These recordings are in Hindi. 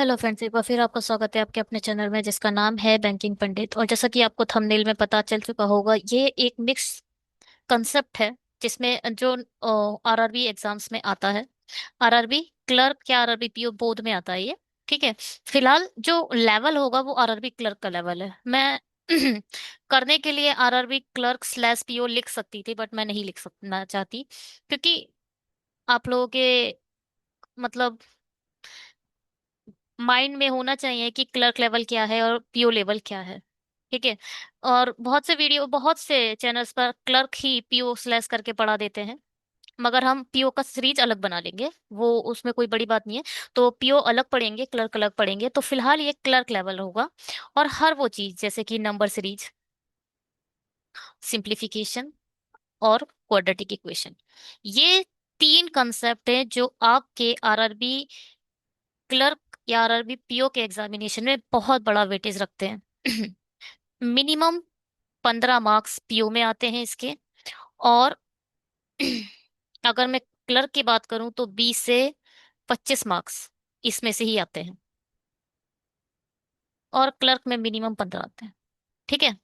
हेलो फ्रेंड्स, एक बार फिर आपका स्वागत है आपके अपने चैनल में जिसका नाम है बैंकिंग पंडित। और जैसा कि आपको थंबनेल में पता चल चुका होगा, ये एक मिक्स कंसेप्ट है जिसमें जो आरआरबी एग्जाम्स में आता है। आरआरबी क्लर्क या आरआरबी पीओ बोर्ड में आता है ये। ठीक है। फिलहाल जो लेवल होगा वो आरआरबी क्लर्क का लेवल है। मैं करने के लिए आरआरबी क्लर्क स्लैश पीओ लिख सकती थी, बट मैं नहीं लिख सकना चाहती, क्योंकि आप लोगों के मतलब माइंड में होना चाहिए कि क्लर्क लेवल क्या है और पीओ लेवल क्या है। ठीक है। और बहुत से चैनल्स पर क्लर्क ही पीओ स्लैश करके पढ़ा देते हैं, मगर हम पीओ का सीरीज अलग बना लेंगे, वो उसमें कोई बड़ी बात नहीं है। तो पीओ अलग पढ़ेंगे, क्लर्क अलग पढ़ेंगे, तो फिलहाल ये क्लर्क लेवल होगा। और हर वो चीज जैसे कि नंबर सीरीज, सिंप्लीफिकेशन और क्वाड्रेटिक इक्वेशन, ये तीन कंसेप्ट हैं जो आपके आरआरबी क्लर्क या आरआरबी पीओ के एग्जामिनेशन में बहुत बड़ा वेटेज रखते हैं। मिनिमम 15 मार्क्स पीओ में आते हैं इसके। और अगर मैं क्लर्क की बात करूं तो 20 से 25 मार्क्स इसमें से ही आते हैं। और क्लर्क में मिनिमम 15 आते हैं। ठीक है।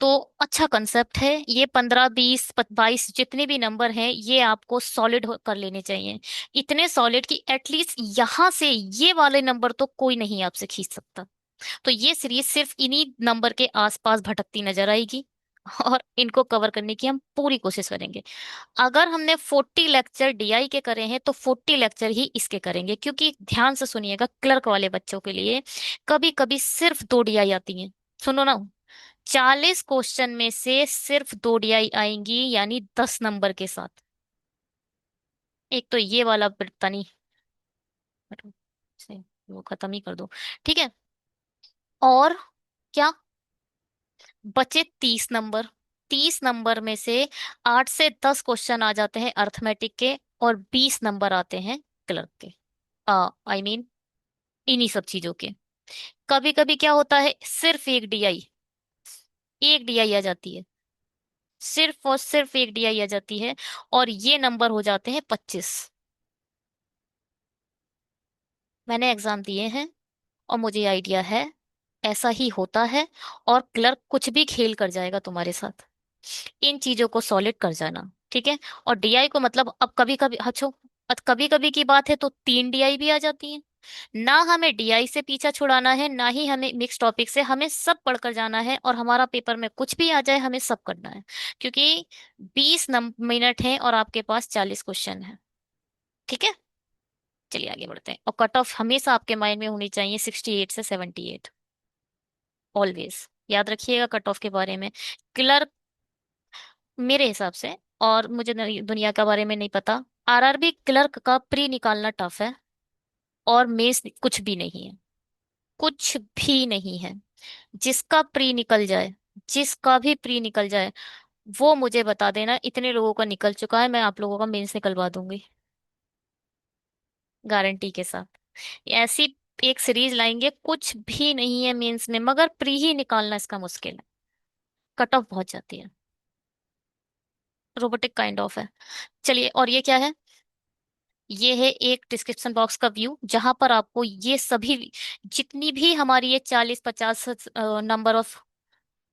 तो अच्छा कंसेप्ट है ये। 15, 20, 22 जितने भी नंबर हैं ये आपको सॉलिड कर लेने चाहिए। इतने सॉलिड कि एटलीस्ट यहां से ये वाले नंबर तो कोई नहीं आपसे खींच सकता। तो ये सीरीज सिर्फ इन्हीं नंबर के आसपास भटकती नजर आएगी, और इनको कवर करने की हम पूरी कोशिश करेंगे। अगर हमने 40 लेक्चर डीआई के करे हैं तो 40 लेक्चर ही इसके करेंगे, क्योंकि ध्यान से सुनिएगा, क्लर्क वाले बच्चों के लिए कभी कभी सिर्फ 2 डीआई आती हैं। सुनो ना, 40 क्वेश्चन में से सिर्फ 2 डीआई आएंगी, यानी 10 नंबर के साथ। एक तो ये वाला पता नहीं, से वो खत्म ही कर दो। ठीक है। और क्या बचे 30 नंबर। 30 नंबर में से 8 से 10 क्वेश्चन आ जाते हैं अर्थमेटिक के, और 20 नंबर आते हैं क्लर्क के। आई मीन इन्हीं सब चीजों के। कभी कभी क्या होता है, सिर्फ एक डीआई आ जाती है। सिर्फ और सिर्फ एक डीआई आ जाती है, और ये नंबर हो जाते हैं 25। मैंने एग्जाम दिए हैं और मुझे आइडिया है, ऐसा ही होता है। और क्लर्क कुछ भी खेल कर जाएगा तुम्हारे साथ। इन चीजों को सॉलिड कर जाना, ठीक है। और डीआई को मतलब अब कभी कभी हछो कभी कभी की बात है तो 3 डीआई भी आ जाती है। ना हमें डीआई से पीछा छुड़ाना है, ना ही हमें मिक्स टॉपिक से, हमें सब पढ़कर जाना है, और हमारा पेपर में कुछ भी आ जाए हमें सब करना है। क्योंकि 20 मिनट है और आपके पास 40 क्वेश्चन है। ठीक है। चलिए आगे बढ़ते हैं। और कट ऑफ हमेशा आपके माइंड में होनी चाहिए 68 से 78, ऑलवेज याद रखिएगा कट ऑफ के बारे में। क्लर्क मेरे हिसाब से, और मुझे दुनिया के बारे में नहीं पता, आरआरबी क्लर्क का प्री निकालना टफ है। और मेंस कुछ भी नहीं है, कुछ भी नहीं है। जिसका प्री निकल जाए, जिसका भी प्री निकल जाए, वो मुझे बता देना। इतने लोगों का निकल चुका है, मैं आप लोगों का मेंस निकलवा दूंगी गारंटी के साथ। ऐसी एक सीरीज लाएंगे, कुछ भी नहीं है मेंस में, मगर प्री ही निकालना इसका मुश्किल है। कट ऑफ बहुत जाती है। रोबोटिक काइंड ऑफ है। चलिए, और ये क्या है? ये है एक डिस्क्रिप्शन बॉक्स का व्यू, जहां पर आपको ये सभी, जितनी भी हमारी ये 40 50 नंबर ऑफ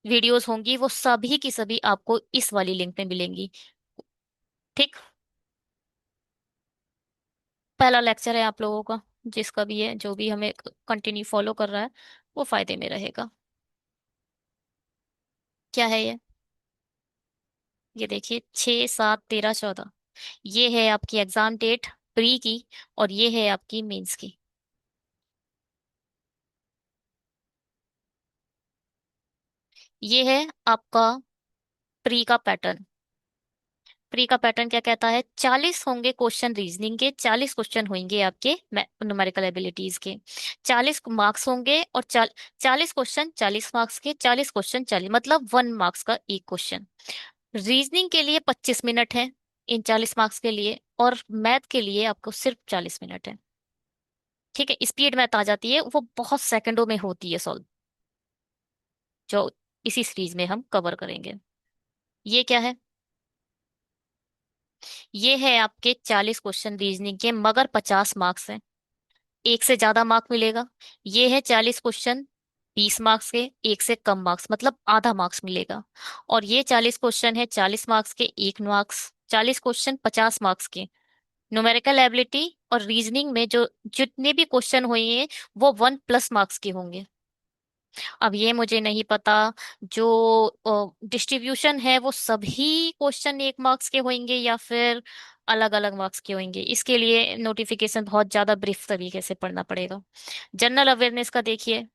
वीडियोस होंगी, वो सभी की सभी आपको इस वाली लिंक में मिलेंगी। ठीक। पहला लेक्चर है आप लोगों का, जिसका भी है, जो भी हमें कंटिन्यू फॉलो कर रहा है वो फायदे में रहेगा। क्या है ये देखिए, 6 7 13 14, ये है आपकी एग्जाम डेट प्री की, और ये है आपकी मेंस की। ये है आपका प्री का पैटर्न। प्री का पैटर्न क्या कहता है? 40 होंगे क्वेश्चन रीजनिंग के, 40 क्वेश्चन होंगे आपके न्यूमेरिकल एबिलिटीज के। 40 मार्क्स होंगे, और 40 क्वेश्चन 40 मार्क्स के, 40 क्वेश्चन 40, मतलब 1 मार्क्स का एक क्वेश्चन। रीजनिंग के लिए 25 मिनट है इन 40 मार्क्स के लिए, और मैथ के लिए आपको सिर्फ 40 मिनट है। ठीक है। स्पीड मैथ आ जाती है, वो बहुत सेकंडों में होती है सॉल्व, जो इसी सीरीज में हम कवर करेंगे। ये क्या है? ये है आपके 40 क्वेश्चन रीजनिंग के, मगर 50 मार्क्स हैं। एक से ज्यादा मार्क मिलेगा। ये है 40 क्वेश्चन, 20 मार्क्स के, एक से कम मार्क्स मतलब आधा मार्क्स मिलेगा। और ये 40 क्वेश्चन है 40 मार्क्स के, 1 मार्क्स। 40 क्वेश्चन 50 मार्क्स के। न्यूमेरिकल एबिलिटी और रीजनिंग में जो जितने भी क्वेश्चन हुए वो 1+ मार्क्स के होंगे। अब ये मुझे नहीं पता, जो डिस्ट्रीब्यूशन है वो सभी क्वेश्चन 1 मार्क्स के होंगे या फिर अलग अलग मार्क्स के होंगे। इसके लिए नोटिफिकेशन बहुत ज्यादा ब्रीफ तरीके से पढ़ना पड़ेगा। जनरल अवेयरनेस का देखिए,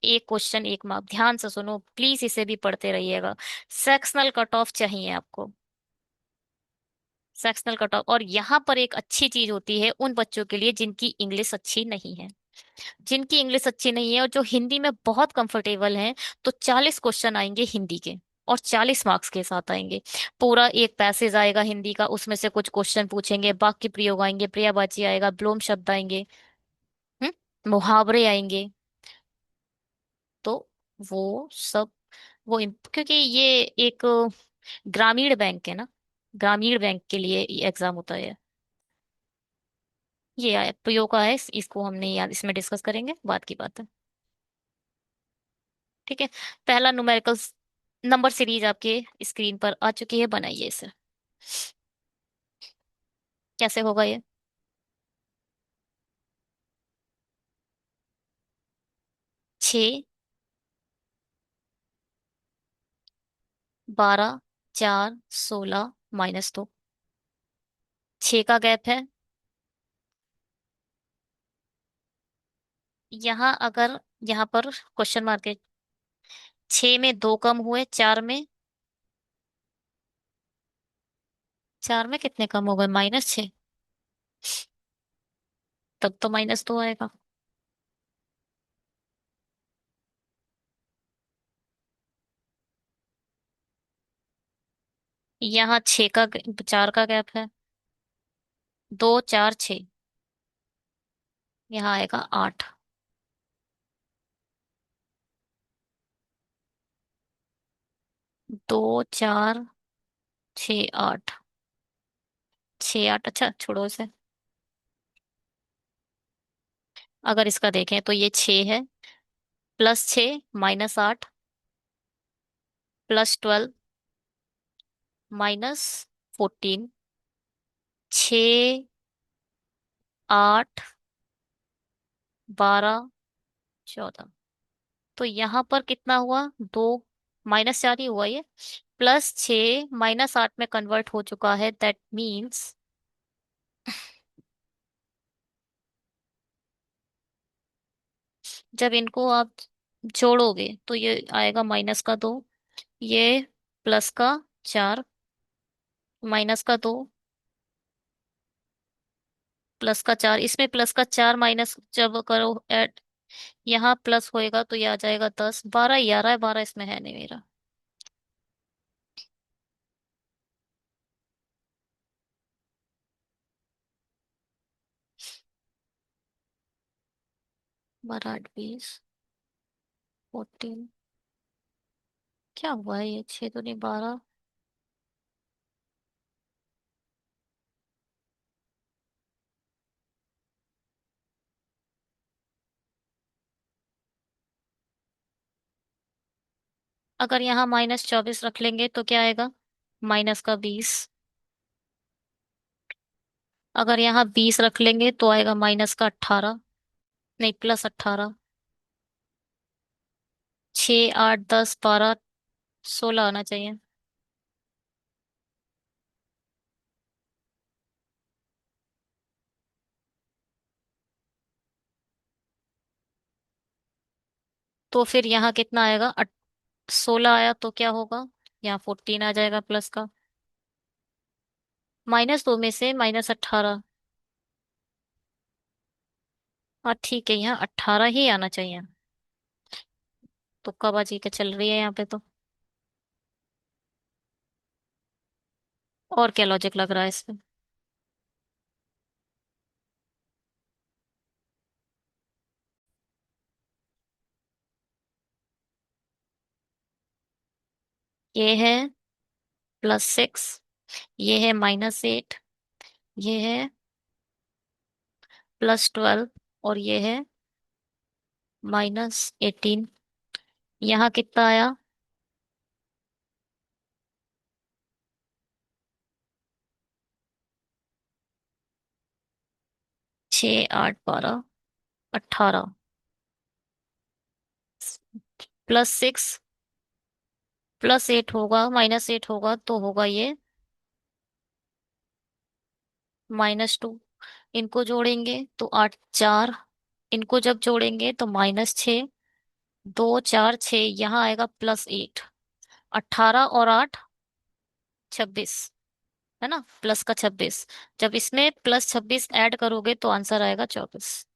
1 क्वेश्चन 1 मार्क। ध्यान से सुनो प्लीज, इसे भी पढ़ते रहिएगा। सेक्शनल कट ऑफ चाहिए आपको, सेक्शनल कट ऑफ। और यहाँ पर एक अच्छी चीज होती है उन बच्चों के लिए जिनकी इंग्लिश अच्छी नहीं है, जिनकी इंग्लिश अच्छी नहीं है और जो हिंदी में बहुत कंफर्टेबल हैं। तो 40 क्वेश्चन आएंगे हिंदी के, और 40 मार्क्स के साथ आएंगे। पूरा एक पैसेज आएगा हिंदी का, उसमें से कुछ क्वेश्चन पूछेंगे, वाक्य प्रयोग आएंगे, पर्यायवाची आएगा, विलोम शब्द आएंगे, मुहावरे आएंगे। तो वो सब, क्योंकि ये एक ग्रामीण बैंक है ना, ग्रामीण बैंक के लिए एग्जाम होता है। ये प्रयोग का है, इसको हमने याद, इसमें डिस्कस करेंगे, बात की बात है। ठीक है। पहला न्यूमेरिकल नंबर सीरीज आपके स्क्रीन पर आ चुकी है, बनाइए इसे। कैसे होगा ये? 6, 12, 4, 16, -2। 6 का गैप है। यहाँ अगर, यहाँ पर क्वेश्चन मार्क है। 6 में 2 कम हुए, 4 में, 4 में कितने कम हो गए? -6। तब तो -2 आएगा। यहाँ 4 का गैप है। 2, 4, 6। यहाँ आएगा 8। 2, 4, 6, 8। 6, 8, अच्छा छोड़ो इसे। अगर इसका देखें तो ये 6 है, +6, -8, +12, -14। 6, 8, 12, 14। तो यहाँ पर कितना हुआ? 2, -4 ही हुआ ये। +6 -8 में कन्वर्ट हो चुका है, दैट मीन्स जब इनको आप जोड़ोगे तो ये आएगा -2, ये +4, -2, +4, इसमें +4 माइनस जब करो ऐड, यहाँ प्लस होएगा तो ये आ जाएगा 10। 12 ही आ रहा है, 12 इसमें है नहीं मेरा। 12, 8, 20, 14। क्या हुआ है? ये 6 तो नहीं, 12। अगर यहाँ -24 रख लेंगे तो क्या आएगा? -20। अगर यहाँ 20 रख लेंगे तो आएगा -18, नहीं +18। 6, 8, 10, 12, 16 आना चाहिए। तो फिर यहाँ कितना आएगा? 16 आया तो क्या होगा? यहाँ 14 आ जाएगा प्लस का। -2 में से -18। हाँ ठीक है, यहाँ 18 ही आना चाहिए। तुक्काबाजी के चल रही है यहाँ पे तो। और क्या लॉजिक लग रहा है इसमें? ये है +6, ये है -8, ये है +12, और ये है -18। यहाँ कितना आया? 6 8 12 18 +6 +8 होगा, -8 होगा तो होगा ये -2। इनको जोड़ेंगे तो 8 4। इनको जब जोड़ेंगे तो -6। 2 4 6, यहाँ आएगा +8। 18 और 8 26, है ना, प्लस का 26। जब इसमें +26 ऐड करोगे तो आंसर आएगा 24।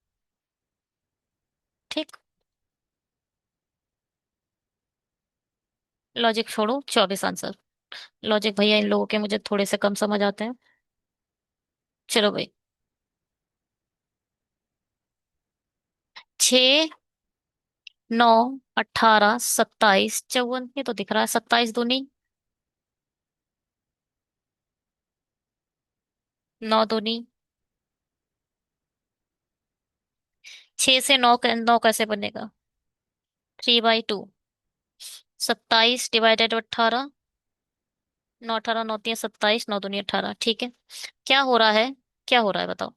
ठीक। लॉजिक छोड़ो, 24 आंसर। लॉजिक भैया इन लोगों के मुझे थोड़े से कम समझ आते हैं। चलो भाई। 6 9 18 27 54, ये तो दिख रहा है। 27 दूनी 9 दूनी। 6 से 9 कैसे बनेगा? 3/2। 27 ÷ 18। 9 18 9 3 27, 9 दूनी 18। ठीक है। क्या हो रहा है? क्या हो रहा है बताओ?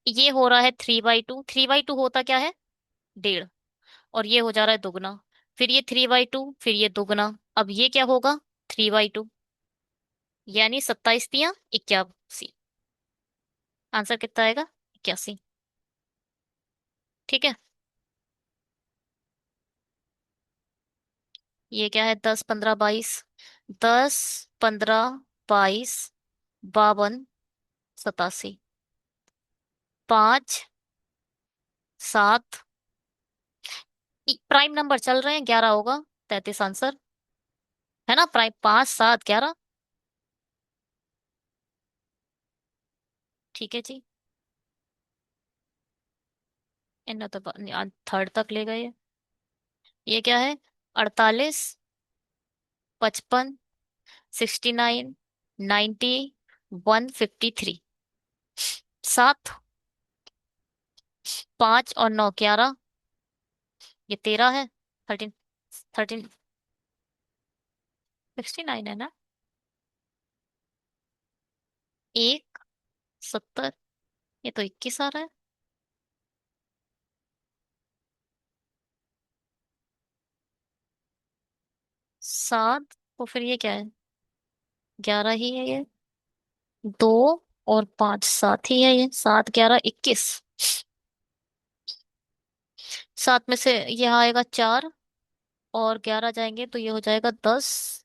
ये हो रहा है 3/2। 3/2 होता क्या है? 1.5। और ये हो जा रहा है दुगना। फिर ये 3/2, फिर ये दुगना। अब ये क्या होगा? 3/2। यानी 27 × 3 = 81। आंसर कितना आएगा? 81। ठीक है। ये क्या है? 10 15 22। 10 15 22 52 87। 5 7। प्राइम नंबर चल रहे हैं, 11 होगा। 33 आंसर। है ना, प्राइम 5 7 11। ठीक है जी। इन तो थर्ड तक ले गए। ये क्या है? 48 55 69 90 153। 7 5 और 9 11। ये 13 है। 13 13 69 है ना? 1 70। ये तो 21 आ रहा है। 7। तो फिर ये क्या है? 11 ही है ये। 2 और 5 7 ही है ये। 7 11 21। 7 में से यह आएगा 4, और 11 जाएंगे तो ये हो जाएगा 10।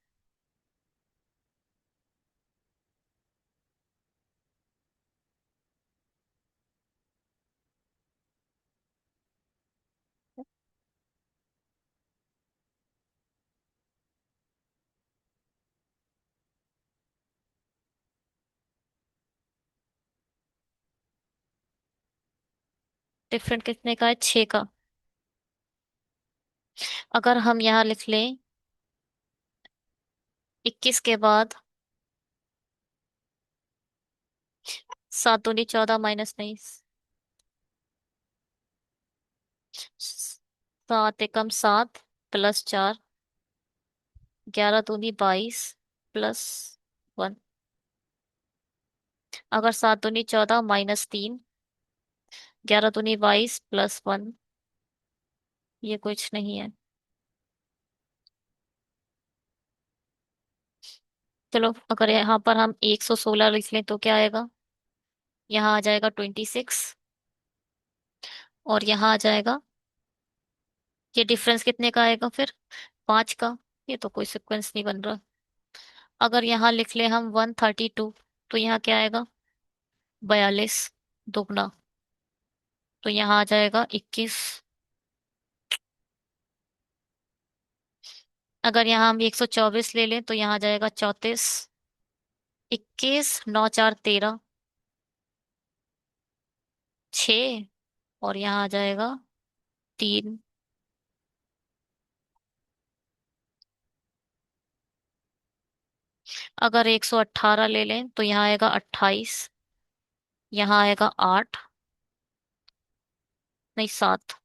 डिफरेंट कितने का है? 6 का। अगर हम यहाँ लिख लें 21 के बाद 7 दूनी 14 माइनस नहीं। 7 एकम 7 +4। 11 दूनी 22 +1। अगर 7 दूनी 14 -3। 11 दूनी 22 +1। ये कुछ नहीं है। चलो, अगर यहाँ पर हम 116 लिख लें तो क्या आएगा? यहाँ आ जाएगा 26। और यहाँ आ जाएगा, ये डिफरेंस कितने का आएगा फिर? 5 का। ये तो कोई सिक्वेंस नहीं बन रहा। अगर यहाँ लिख ले हम 132, तो यहाँ क्या आएगा? 42 दुगना। तो यहाँ आ जाएगा 21। अगर यहाँ हम 124 ले लें तो यहाँ आ जाएगा 34। 21 9 4 13। 6। और यहाँ आ जाएगा 3। अगर 118 ले लें तो यहाँ आएगा 28। यहाँ आएगा 8, नहीं 7।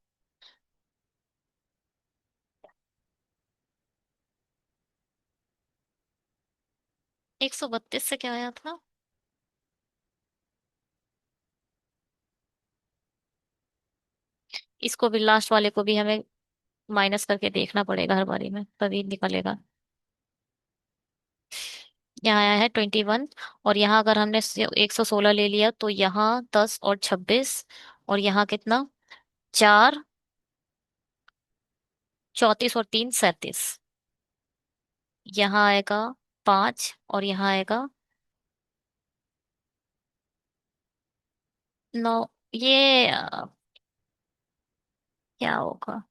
132 से क्या आया था? इसको भी, लास्ट वाले को भी हमें माइनस करके देखना पड़ेगा हर बारी में, तभी निकलेगा। यहाँ आया है 21। और यहाँ अगर हमने 116 ले लिया तो यहाँ 10 और 26। और यहाँ कितना? 4, 34 और 3 37। यहाँ आएगा 5, और यहाँ आएगा 9। ये क्या होगा?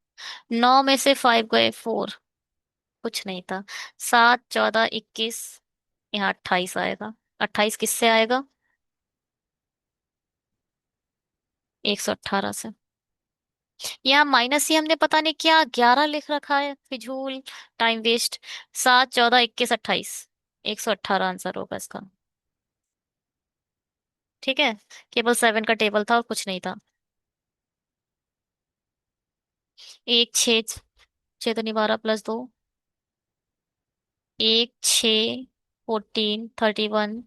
9 में से 5 गए, 4। कुछ नहीं था। 7, 14, 21। यहाँ 28 आएगा। 28 किससे आएगा? 118 से। यहाँ माइनस ही हमने पता नहीं क्या 11 लिख रखा है, फिजूल, टाइम वेस्ट। 7, 14, 21, 28। 118 आंसर होगा इसका। ठीक है। केवल 7 का टेबल था और कुछ नहीं था। 1, 6। 6 तो नहीं, 12 + 2। 1, 6, 14, 31,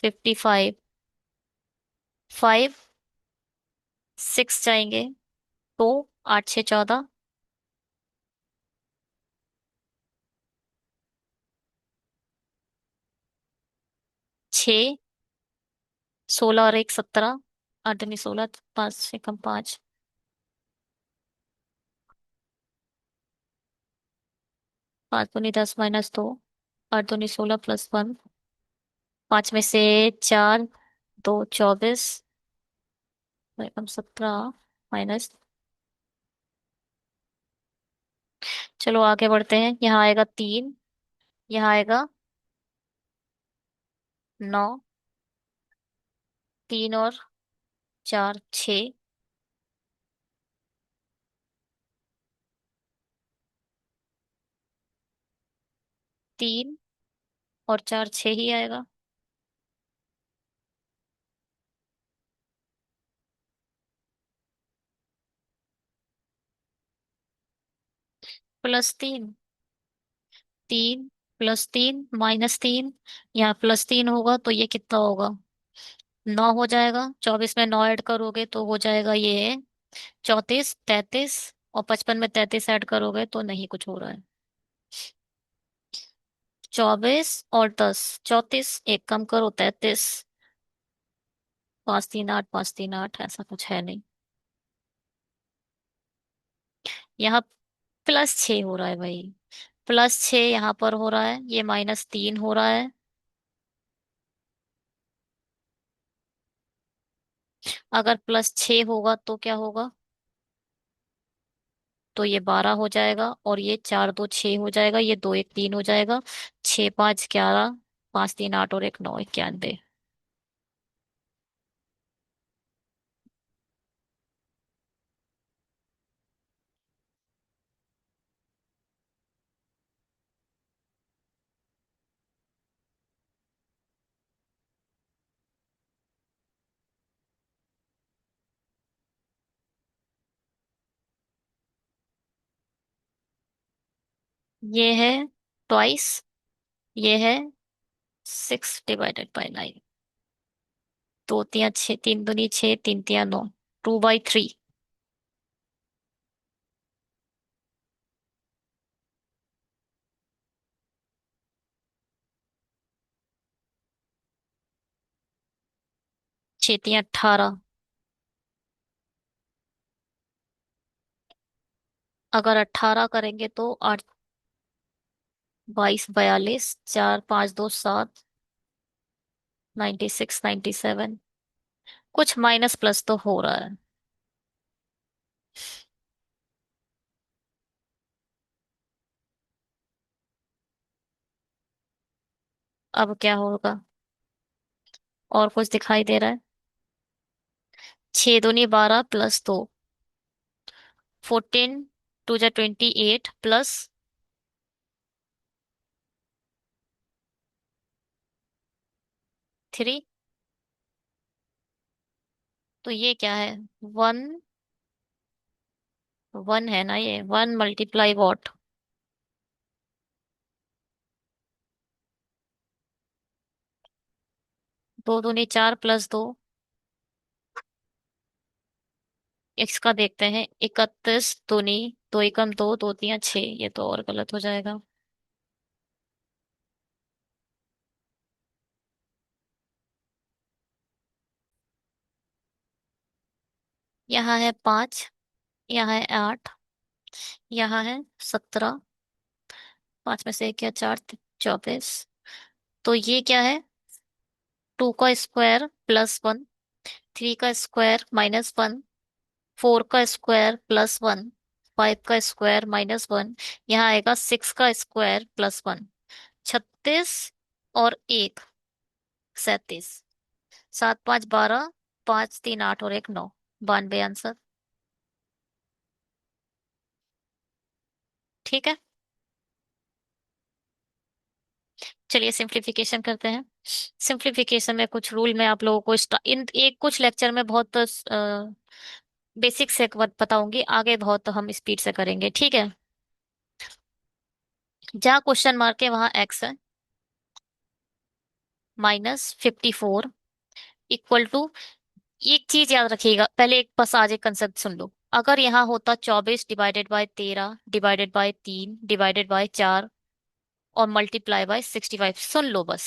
55। 5, 6 जाएंगे तो 8, 6, 14। 6, 16 और 1, 17। 8 दूनी 16, 5 से कम 5। 5 दूनी 10 - 2। 8 दूनी 16 + 1। 5 में से 4, 2, 24। 17 माइनस। चलो आगे बढ़ते हैं। यहाँ आएगा 3। यहाँ आएगा 9। 3 और 4, 6। 3 और 4, 6 ही आएगा। +3। 3 + 3 - 3। यहाँ +3 होगा तो ये कितना होगा? 9 हो जाएगा। 24 में 9 ऐड करोगे तो हो जाएगा ये 34, 33। और 55 में 33 ऐड करोगे तो नहीं कुछ हो रहा है। 24 और 10, 34। एक कम करो, 33। 5, 3, 8, 5, 3, 8, ऐसा कुछ है नहीं। यहाँ +6 हो रहा है भाई। +6 यहाँ पर हो रहा है, ये -3 हो रहा है। अगर +6 होगा तो क्या होगा? तो ये 12 हो जाएगा, और ये 4, 2, 6 हो जाएगा, ये 2, 1, 3 हो जाएगा। 6, 5, 11। 5, 3, 8 और 1, 9, 91। ये है ट्वाइस। ये है 6 ÷ 9। 2 × 3 = 6, 3 दूनी 6, 3 × 3 = 9। 2/3। छेतियाँ 18। अगर 18 करेंगे तो 8, 22, 42। 4, 5, 2, 7। 96, 97। कुछ माइनस प्लस तो हो रहा है। अब क्या होगा? और कुछ दिखाई दे रहा है? 6 दूनी 12 + 2। 14। 2 × 28 +3। तो ये क्या है? वन, वन है ना, ये वन मल्टीप्लाई वॉट? दो दूनी चार प्लस दो, इसका देखते हैं। 31 दूनी, दो एकम दो, दो तिया छह, ये तो और गलत हो जाएगा। यहाँ है 5, यहाँ है 8, यहाँ है 17, 5 में से एक या चार, 24। तो ये क्या है? 2 का स्क्वायर प्लस वन, 3 का स्क्वायर माइनस वन, 4 का स्क्वायर प्लस वन, 5 का स्क्वायर माइनस वन, यहाँ आएगा 6 का स्क्वायर प्लस वन। 36 और एक, 37। 7 5 12, 5 3 8 और एक 9, 92 आंसर। ठीक है, चलिए सिंप्लीफिकेशन करते हैं। सिंप्लीफिकेशन में कुछ रूल मैं आप लोगों को इन एक कुछ लेक्चर में बहुत बेसिक से बताऊंगी, आगे बहुत हम स्पीड से करेंगे, ठीक है। जहाँ क्वेश्चन मार्क है वहां एक्स है, -54 इक्वल टू, एक चीज याद रखिएगा पहले, एक बस आज एक कंसेप्ट सुन लो। अगर यहाँ होता 24 divided by 13 divided by 3 divided by 4 और मल्टीप्लाई बाय 65, सुन लो बस।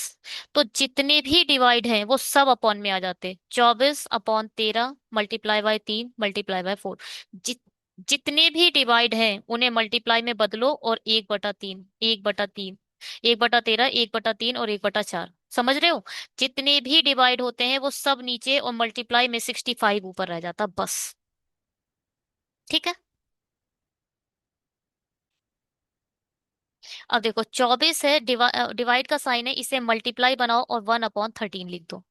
तो जितने भी डिवाइड हैं वो सब अपॉन में आ जाते। 24/13 मल्टीप्लाई बाय 3 मल्टीप्लाई बाय 4। जित जितने भी डिवाइड हैं उन्हें मल्टीप्लाई में बदलो, और 1/3, 1/3, 1/13, 1/3 और 1/4, समझ रहे हो? जितने भी डिवाइड होते हैं वो सब नीचे, और मल्टीप्लाई में 65 ऊपर रह जाता बस। ठीक है। अब देखो 24 है, डिवाइड का साइन है, इसे मल्टीप्लाई बनाओ और 1/13 लिख दो।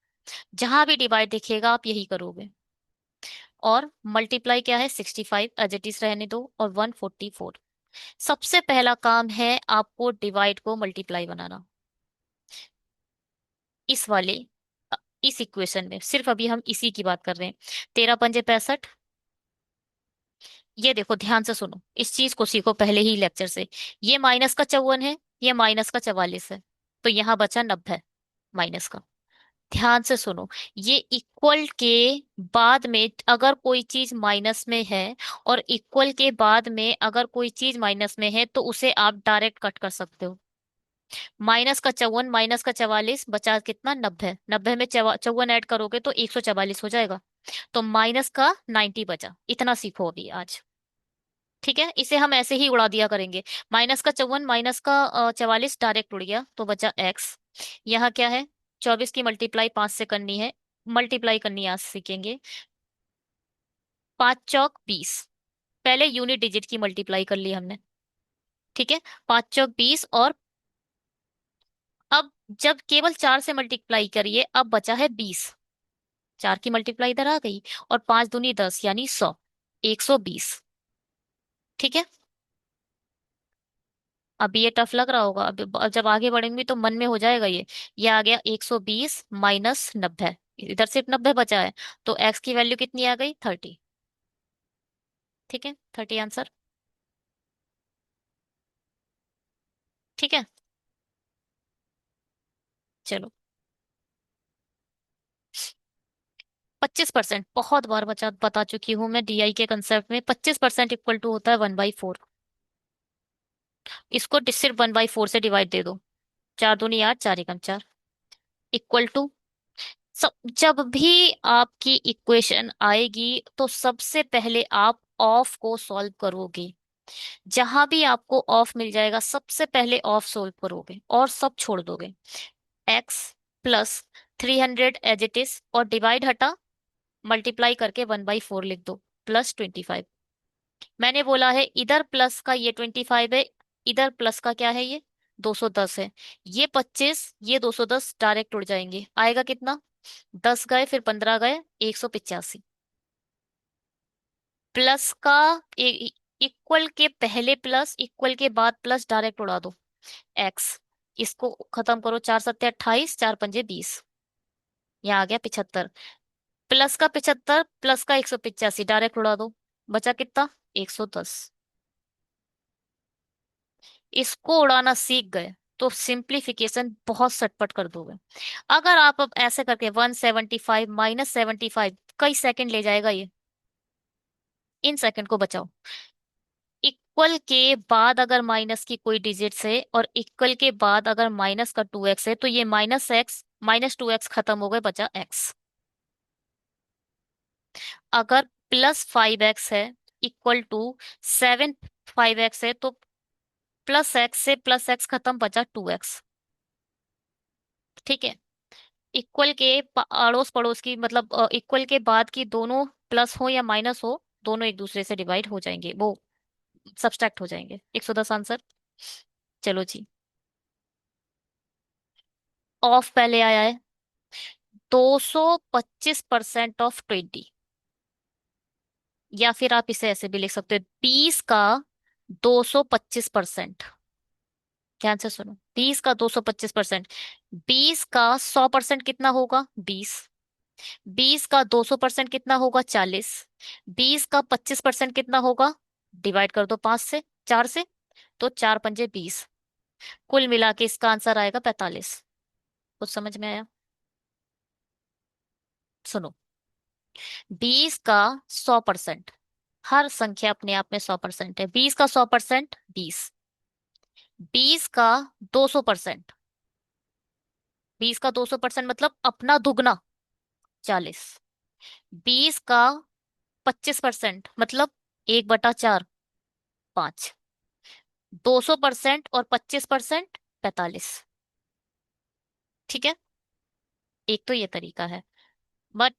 जहां भी डिवाइड दिखेगा आप यही करोगे। और मल्टीप्लाई क्या है? 65 एज इट इज रहने दो, और 144। सबसे पहला काम है आपको डिवाइड को मल्टीप्लाई बनाना। इस वाले अ, इस इक्वेशन में सिर्फ अभी हम इसी की बात कर रहे हैं। 13 पंजे 65। ये देखो ध्यान से सुनो, इस चीज को सीखो पहले ही लेक्चर से। ये -54 है, ये -44 है, तो यहाँ बचा 90 माइनस का। ध्यान से सुनो, ये इक्वल के बाद में अगर कोई चीज माइनस में है, और इक्वल के बाद में अगर कोई चीज माइनस में है, तो उसे आप डायरेक्ट कट कर सकते हो। -54 -44 बचा कितना? 90। 90 में 54 ऐड करोगे तो 144 हो जाएगा। तो माइनस का 90 बचा। इतना सीखो अभी आज। ठीक है, इसे हम ऐसे ही उड़ा दिया करेंगे। -54 -44 डायरेक्ट उड़ गया, तो बचा एक्स। यहाँ क्या है? 24 की मल्टीप्लाई 5 से करनी है, मल्टीप्लाई करनी आज सीखेंगे। 5 चौक 20। पहले यूनिट डिजिट की मल्टीप्लाई कर ली हमने। ठीक है, 5 चौक 20। और अब जब केवल 4 से मल्टीप्लाई करिए, अब बचा है 20। 4 की मल्टीप्लाई इधर आ गई, और 5 दूनी 10 यानी 100, 120। ठीक है। अभी ये टफ लग रहा होगा, अभी जब आगे बढ़ेंगे तो मन में हो जाएगा ये आ गया 120 -90। इधर सिर्फ 90 बचा है, तो एक्स की वैल्यू कितनी आ गई? 30। ठीक है, 30 आंसर। ठीक है, चलो। 25%, बहुत बार बता चुकी हूं मैं डीआई के कंसेप्ट में, 25% इक्वल टू होता है 1/4। इसको सिर्फ 1/4 से डिवाइड दे दो। 4 दूनी 8, 4 एकम 4, इक्वल टू। सब जब भी आपकी इक्वेशन आएगी तो सबसे पहले आप ऑफ को सॉल्व करोगे। जहां भी आपको ऑफ मिल जाएगा सबसे पहले ऑफ सॉल्व करोगे, और सब छोड़ दोगे। X plus 300 as it is, और डिवाइड हटा, मल्टीप्लाई करके 1/4 लिख दो, +25। मैंने बोला है इधर प्लस का ये 25 है, इधर प्लस का क्या है? ये 210 है। ये 25, ये 210 डायरेक्ट उड़ जाएंगे, आएगा कितना? 10 गए, फिर 15 गए, 185। प्लस का इक्वल के पहले प्लस, इक्वल के बाद प्लस, डायरेक्ट उड़ा दो। एक्स, इसको खत्म करो, 4 7 28, 4 पंजे 20, यहाँ आ गया 75। प्लस का 75 प्लस का 185 डायरेक्ट उड़ा दो। बचा कितना? 110। इसको उड़ाना सीख गए तो सिंप्लीफिकेशन बहुत सटपट कर दोगे। अगर आप अब ऐसे करके 175 -75 कई सेकंड ले जाएगा ये। इन सेकंड को बचाओ। इक्वल के बाद अगर माइनस की कोई डिजिट्स है और इक्वल के बाद अगर माइनस का 2x है तो ये -x -2x खत्म हो गए, बचा x। अगर +5x है इक्वल टू 7 5x है तो +x से +x खत्म, बचा 2x। ठीक है। इक्वल के अड़ोस पड़ोस की मतलब इक्वल के बाद की दोनों प्लस हो या माइनस हो, दोनों एक दूसरे से डिवाइड हो जाएंगे, वो सब्सट्रैक्ट हो जाएंगे। 110 आंसर। चलो जी। ऑफ पहले आया है। 225% ऑफ 20। या फिर आप इसे ऐसे भी लिख सकते हो, 20 का 225%। ध्यान से सुनो, 20 का 225%। 20 का 100% कितना होगा? 20। 20 का 200% कितना होगा? 40। 20 का 25% कितना होगा? डिवाइड कर दो 5 से, 4 से। तो 4 पंजे 20। कुल मिला के इसका आंसर आएगा 45। कुछ समझ में आया? सुनो, 20 का 100%। हर संख्या अपने आप में 100% है। 20 का 100% 20। 20 का 200%। 20 का 200% मतलब अपना दुगना, 40। 20 का 25% मतलब 1/4, 5। 200% और 25% 45। ठीक है। एक तो ये तरीका है। बट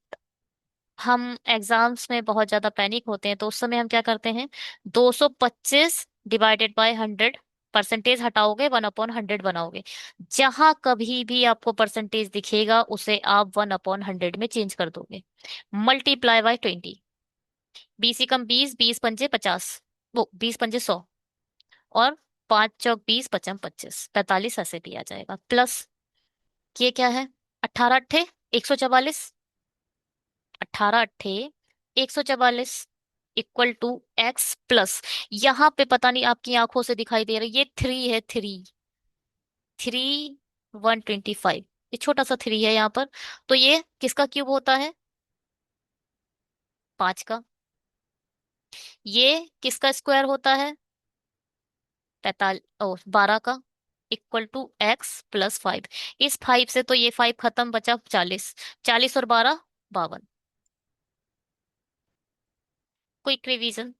हम एग्जाम्स में बहुत ज्यादा पैनिक होते हैं तो उस समय हम क्या करते हैं? 225 डिवाइडेड बाय 100। परसेंटेज हटाओगे, 1/100 बनाओगे। जहां कभी भी आपको परसेंटेज दिखेगा उसे आप 1/100 में चेंज कर दोगे। ×20। 20 × 20, 20 पंजे 50। वो 20 पंजे 100। और 5 × 4 = 20, 5 × 5 = 25, 45 ऐसे भी आ जाएगा। प्लस ये क्या है? 18 × 8 = 144। 18 × 8 = 144 इक्वल टू x प्लस। यहाँ पे पता नहीं आपकी आंखों से दिखाई दे रही, ये 3 है। 3 125। ये छोटा सा 3 है यहाँ पर। तो ये किसका क्यूब होता है? 5 का। ये किसका स्क्वायर होता है? 12 का। Equal to x + 5। इस 5 से तो ये 5 खत्म, बचा 40। 40 और 12 52। Quick revision.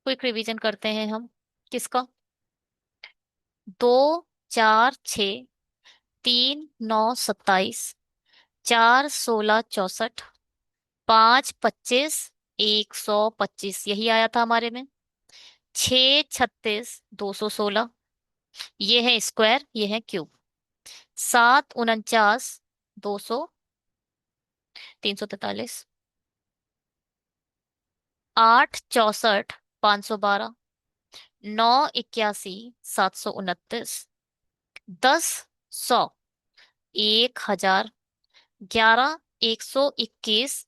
क्विक रिवीजन करते हैं हम। किसका? 2 4 6, 3 9 27, 4 16 64, 5 25 125, यही आया था हमारे में। 6 36 216, ये है स्क्वायर, ये है क्यूब। 7 49 200, 343। 8 64 512, 9 81 729, 10 100, 1000, 11 121,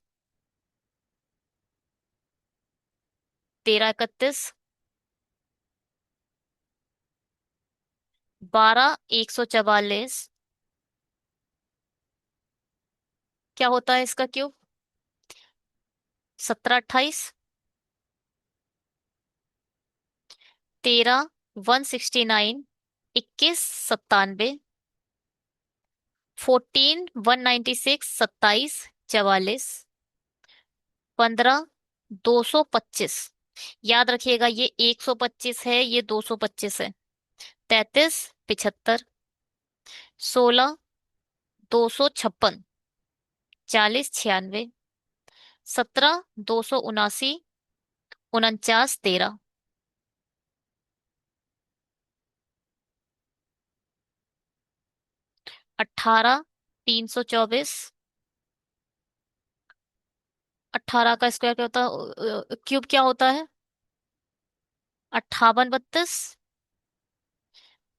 13 31, 12 144। क्या होता है इसका क्यूब? 17 28, 13 169, 21 97, 14 196, 27 44, 15 225। याद रखिएगा ये 125 है, ये 225 है। 33 75, 16 256, 40 96, 17 279, 49 13। 18 324, 18 का स्क्वायर क्या होता है, क्यूब क्या होता है? 58 32,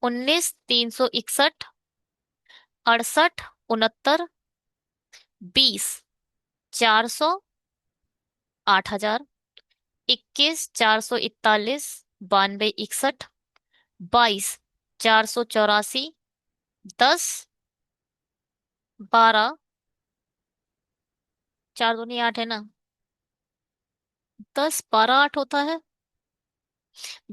19 361, 68 69, 20 400, 8000, 21 441, 92 61, 22 484, 10 12, 4 दूनी 8 है ना? 10 12 8 होता है।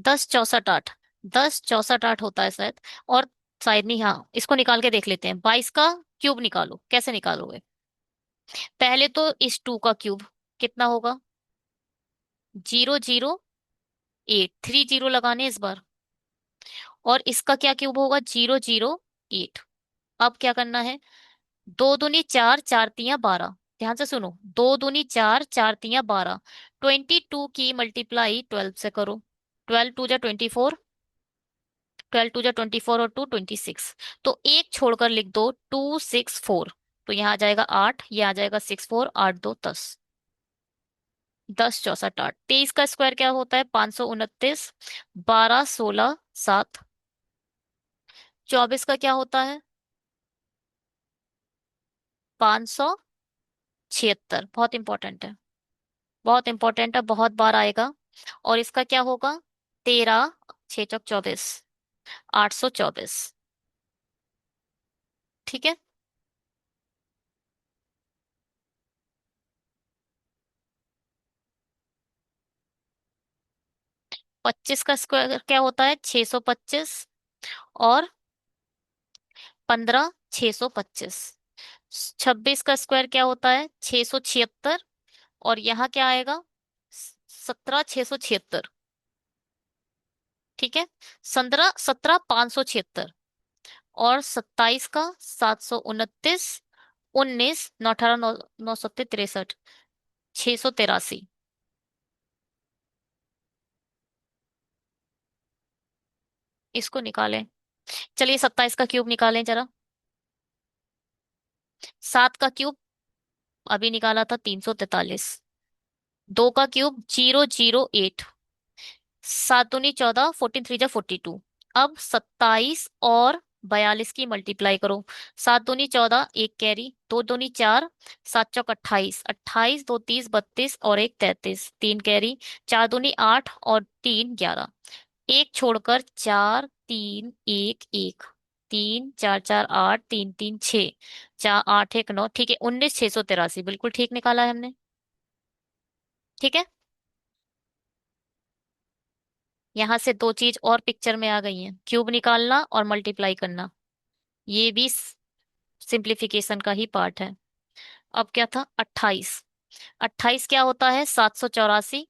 10 64 8, 10 64 8 होता है शायद। और शायद नहीं, हाँ, इसको निकाल के देख लेते हैं। 22 का क्यूब निकालो, कैसे निकालोगे? पहले तो इस 2 का क्यूब कितना होगा? 0 0 8, 3 0 लगाने इस बार। और इसका क्या क्यूब होगा? 0 0 8। अब क्या करना है? 2 दूनी 4, 4 3 12। ध्यान से सुनो, 2 दूनी 4, 4 3 12। 22 की मल्टीप्लाई 12 से करो। 12 2 जा 24, 12 2 जा 24 और 2 26। तो एक छोड़कर लिख दो, 2 6 4। तो यहाँ आ जाएगा 8, ये आ जाएगा 6 4, 8 2 10। 10 64 8। 23 का स्क्वायर क्या होता है? 529, 12 16 7। 24 का क्या होता है? 576। बहुत इंपॉर्टेंट है, बहुत इंपॉर्टेंट है, बहुत बार आएगा। और इसका क्या होगा? 13 6 चौक 24, 824। ठीक है। 25 का स्क्वायर क्या होता है? 625। और 15 625। 26 का स्क्वायर क्या होता है? 676। और यहाँ क्या आएगा? 17 676। ठीक है। 17 17 576। और 27 का 729। 19 9 18 9 9 63, 683। इसको निकालें। चलिए 27 का क्यूब निकालें जरा। 7 का क्यूब अभी निकाला था, 343। 2 का क्यूब 0 0 8। 7 दूनी 14, 14 3 जा 42। अब 27 और 42 की मल्टीप्लाई करो। 7 दूनी 14, एक कैरी, 2 दूनी 4, 7 चौक 28, 28 2 30 32 और एक 33, तीन कैरी। 4 दूनी 8 और 3 11। एक छोड़कर 4 3 1 1। 3 4 4 8, 3 3 6, 4 8 1 9। ठीक है, 19 683, बिल्कुल ठीक निकाला है हमने। ठीक है। यहाँ से दो चीज और पिक्चर में आ गई हैं, क्यूब निकालना और मल्टीप्लाई करना। ये भी सिंप्लीफिकेशन का ही पार्ट है। अब क्या था? 28। 28 क्या होता है? 784।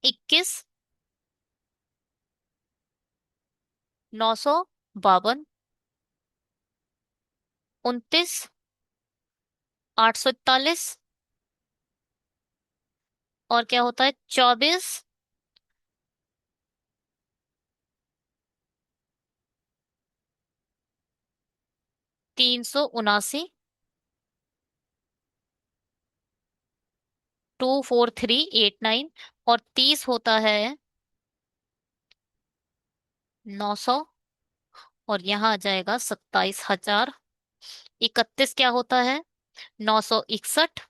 21 952। 29 841। और क्या होता है? 24 379। 2 4 3 8 9। और 30 होता है 900। और यहाँ आ जाएगा 27 000। 31 क्या होता है? 961।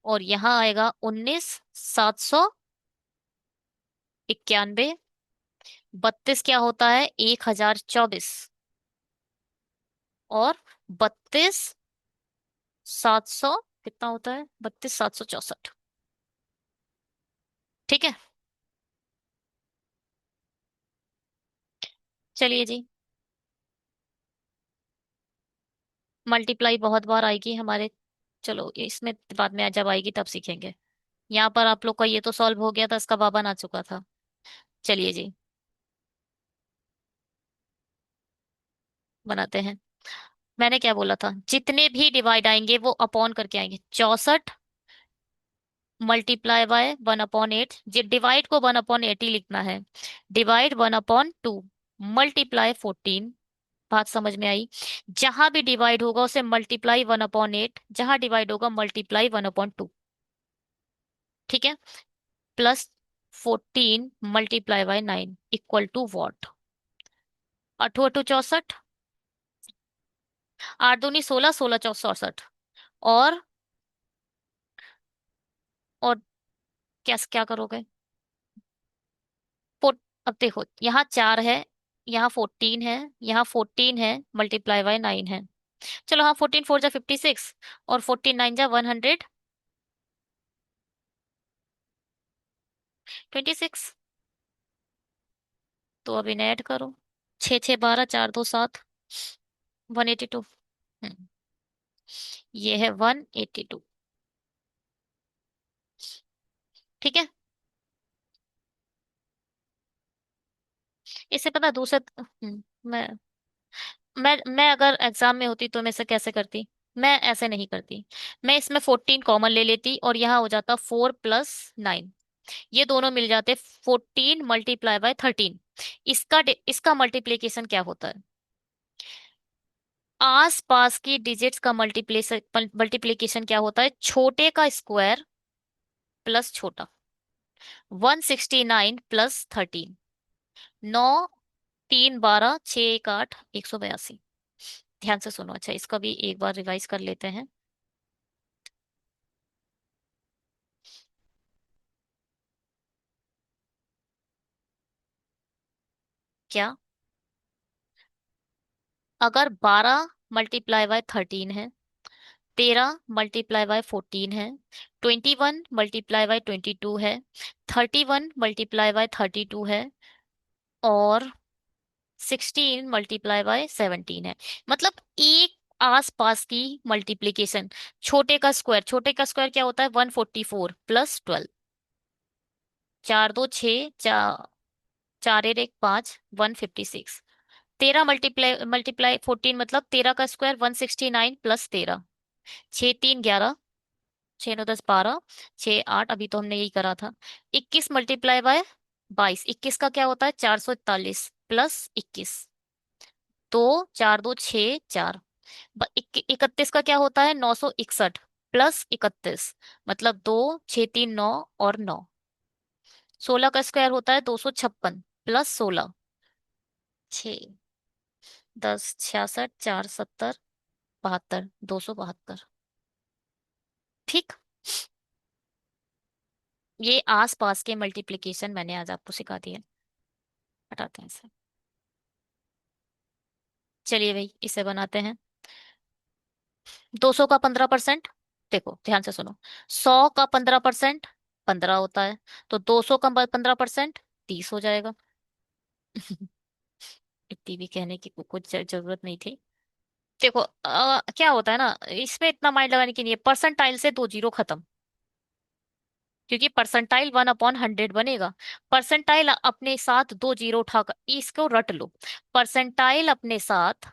और यहाँ आएगा 19 791। 32 क्या होता है? 1024। और 32 700 कितना होता है? 32 764। ठीक है। चलिए जी, मल्टीप्लाई बहुत बार आएगी हमारे। चलो इसमें बाद में जब आएगी तब सीखेंगे। यहाँ पर आप लोग का ये तो सॉल्व हो गया था, इसका बाबा आ चुका था। चलिए जी, बनाते हैं। मैंने क्या बोला था? जितने भी डिवाइड आएंगे वो अपॉन करके आएंगे। 64 मल्टीप्लाई बाय 1/8। डिवाइड को 1/8 ही लिखना है। डिवाइड 1/2। मल्टीप्लाई 14। बात समझ में आई? जहां भी डिवाइड होगा उसे मल्टीप्लाई 1/8, जहां डिवाइड होगा मल्टीप्लाई 1/2। ठीक है। Plus 14 × 9 equal to what? 8×8 = 64। 8×2 = 16, 16×4 = 64। और और क्या क्या करोगे? फोर अब देखो, यहाँ 4 है, यहाँ 14 है, यहाँ 14 है, ×9 है। चलो हाँ, 14×4 = 56, और 14×9 = 126। तो अब इन्हें ऐड करो। 6×6 = 12, 4×2 = 7, 182। ये है 182। ठीक है। इससे पता दूसरे मैं अगर एग्जाम में होती तो मैं इसे कैसे करती? मैं ऐसे नहीं करती। मैं इसमें 14 कॉमन ले लेती और यहाँ हो जाता 4 + 9। ये दोनों मिल जाते 14 × 13। इसका मल्टीप्लीकेशन क्या होता है? आस पास की डिजिट्स का मल्टीप्लेशन मल्टीप्लीकेशन क्या होता है? छोटे का स्क्वायर प्लस छोटा। 169 + 13। 9, 3 = 12, 6 × 1 = 8, 182। ध्यान से सुनो। अच्छा, इसका भी एक बार रिवाइज कर लेते हैं। क्या? अगर 12 × 13 है, 13 × 14 है, 21 × 22 है, 31 × 32 है, और 16 × 17 है। मतलब एक आसपास की मल्टीप्लीकेशन। छोटे का स्क्वायर क्या होता है? 144 + 12। 4×2 = 6, 4×1 = 5, 156। 13 × 14 मतलब 13 का स्क्वायर 169 + 13। 6×3 = 11, 6×9 = 10, 12, 6×8 अभी तो हमने यही करा था। 21 × 22। 21 का क्या होता है? 441 + 21। तो 4×2 = 6, 4। 31 का क्या होता है? 961 + 31, मतलब 2, 6, 3, 9 और 9। 16 का स्क्वायर होता है 256 + 16, 6, 10, 66, 4, 70, 72, 272। ठीक। ये आस पास के मल्टीप्लिकेशन मैंने आज आपको सिखा दिया। हटाते हैं इसे। चलिए भाई, इसे बनाते हैं। 200 का 15%। देखो ध्यान से सुनो। 100 का 15% 15 होता है। तो 200 का 15% 30 हो जाएगा। इतनी भी कहने की कुछ जरूरत नहीं थी। देखो क्या होता है ना, इसमें इतना माइंड लगाने की नहीं है। परसेंटाइल से दो जीरो खत्म, क्योंकि परसेंटाइल 1/100 बनेगा। परसेंटाइल अपने साथ दो जीरो उठाकर इसको रट लो। परसेंटाइल अपने साथ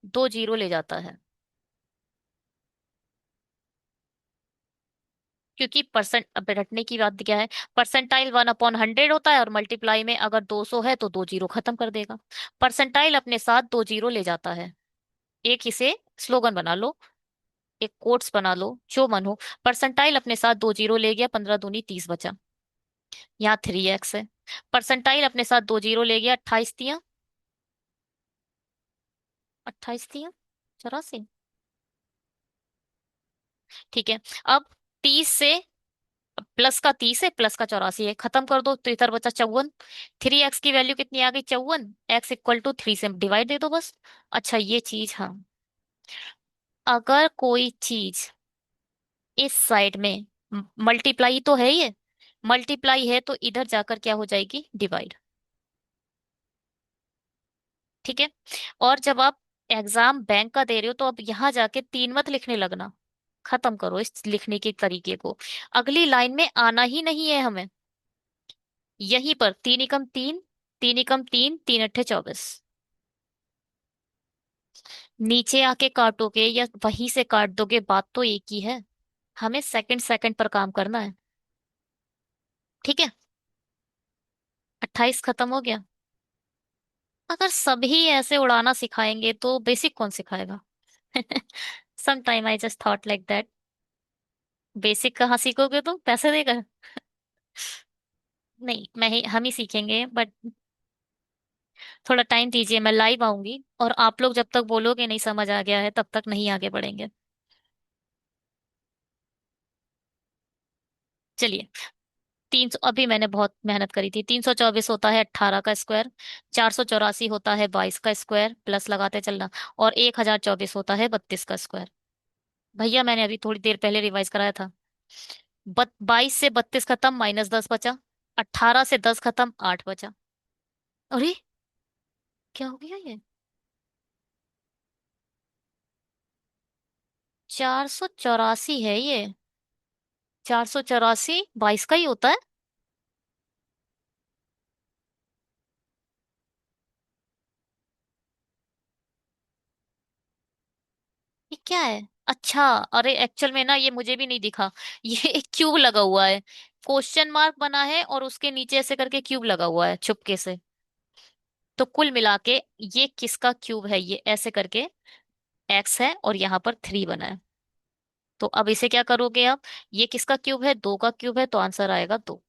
दो जीरो ले जाता है, क्योंकि परसेंट, अब रटने की बात क्या है? परसेंटाइल 1/100 होता है, और मल्टीप्लाई में अगर 200 है तो दो जीरो खत्म कर देगा। परसेंटाइल अपने साथ दो जीरो ले जाता है। एक इसे स्लोगन बना लो, एक कोट्स बना लो, जो मन हो। परसेंटाइल अपने साथ दो जीरो ले गया, 15×2 = 30 बचा। यहाँ 3x है। परसेंटाइल अपने साथ दो जीरो ले गया, 28 × 3 = 28 × 3 = 84। ठीक है। अब 30 से प्लस का 30 है, प्लस का 84 है, खत्म कर दो तो इधर बचा 54। 3x की वैल्यू कितनी आ गई? 54। x = 3 से डिवाइड दे दो बस। अच्छा, ये चीज, हाँ, अगर कोई चीज इस साइड में मल्टीप्लाई तो है, ये मल्टीप्लाई है तो इधर जाकर क्या हो जाएगी? डिवाइड। ठीक है। और जब आप एग्जाम बैंक का दे रहे हो तो अब यहाँ जाके 3 मत लिखने लगना। खत्म करो इस लिखने के तरीके को। अगली लाइन में आना ही नहीं है हमें। यहीं पर 3 × 3, 3 × 3, 3×8 = 24। नीचे आके काटोगे या वहीं से काट दोगे, बात तो एक ही है। हमें सेकंड सेकंड पर काम करना है। ठीक है। 28 खत्म हो गया। अगर सभी ऐसे उड़ाना सिखाएंगे तो बेसिक कौन सिखाएगा? Some time I just thought like that. Basic कहाँ सीखोगे तुम, पैसे देकर? नहीं, हम ही सीखेंगे, बट थोड़ा टाइम दीजिए, मैं लाइव आऊंगी और आप लोग जब तक बोलोगे नहीं समझ आ गया है तब तक नहीं आगे बढ़ेंगे। चलिए। 300, अभी मैंने बहुत मेहनत करी थी। 324 होता है 18 का स्क्वायर। 484 होता है 22 का स्क्वायर, प्लस लगाते चलना। और 1024 होता है 32 का स्क्वायर। भैया मैंने अभी थोड़ी देर पहले रिवाइज कराया था। 22 से 32 खत्म, -10 बचा। 18 से 10 खत्म, 8 बचा। अरे, क्या हो गया ये? 484 है ये। 484 22 का ही होता है। ये क्या है? अच्छा। अरे एक्चुअल में ना ये मुझे भी नहीं दिखा। ये एक क्यूब लगा हुआ है। क्वेश्चन मार्क बना है और उसके नीचे ऐसे करके क्यूब लगा हुआ है चुपके से। तो कुल मिला के ये किसका क्यूब है, ये ऐसे करके एक्स है और यहाँ पर 3 बना है। तो अब इसे क्या करोगे आप? ये किसका क्यूब है? 2 का क्यूब है, तो आंसर आएगा 2।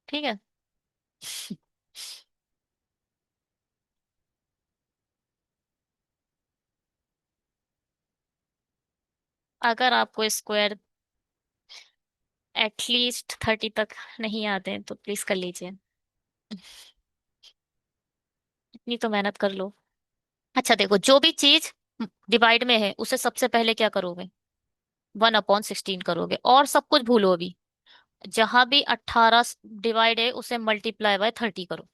ठीक है। अगर आपको स्क्वायर एटलीस्ट 30 तक नहीं आते हैं तो प्लीज कर लीजिए। इतनी तो मेहनत कर लो। अच्छा देखो, जो भी चीज डिवाइड में है उसे सबसे पहले क्या करोगे? 1/16 करोगे और सब कुछ भूलो अभी। जहां भी 18 डिवाइड है उसे मल्टीप्लाई बाय 30 करो।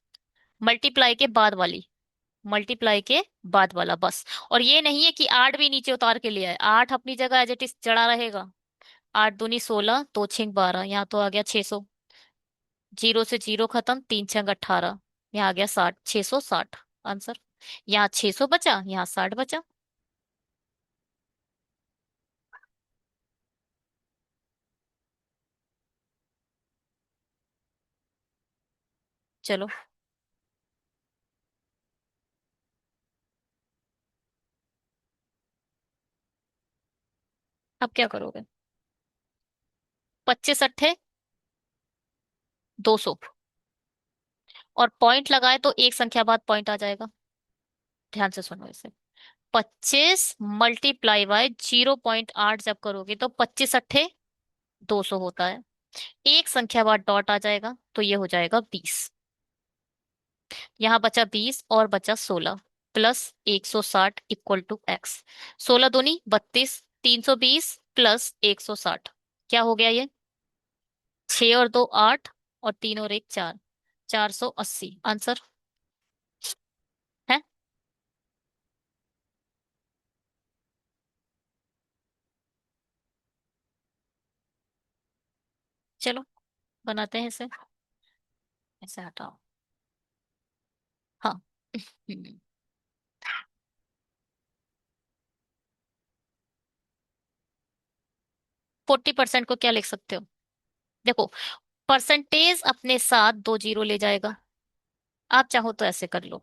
मल्टीप्लाई के बाद वाली, मल्टीप्लाई के बाद वाला बस। और ये नहीं है कि 8 भी नीचे उतार के लिया है, 8 अपनी जगह एज इट इज चढ़ा रहेगा। 8 दूनी 16, 2 6 12, यहाँ तो आ गया 600। जीरो से जीरो खत्म, 3 6 18, यहाँ आ गया 60, 660 आंसर। यहाँ 600 बचा, यहाँ 60 बचा। चलो, अब क्या करोगे? 25 200। और पॉइंट लगाए तो एक संख्या बाद पॉइंट आ जाएगा। ध्यान से सुनो इसे। 25 × 0.8 जब करोगे तो 25 × 8 200 होता है। एक संख्या बाद डॉट आ जाएगा तो ये हो जाएगा 20। यहाँ बचा 20 और बचा 16, प्लस 160 इक्वल टू एक्स। 16 दूनी 32, 320 प्लस 160, क्या हो गया ये? 6 और 2 8, और 3 और 1 4, 480 आंसर है। चलो, बनाते हैं इसे। ऐसे हटाओ। हाँ। 40% को क्या लिख सकते हो? देखो, परसेंटेज अपने साथ 2 जीरो ले जाएगा। आप चाहो तो ऐसे कर लो,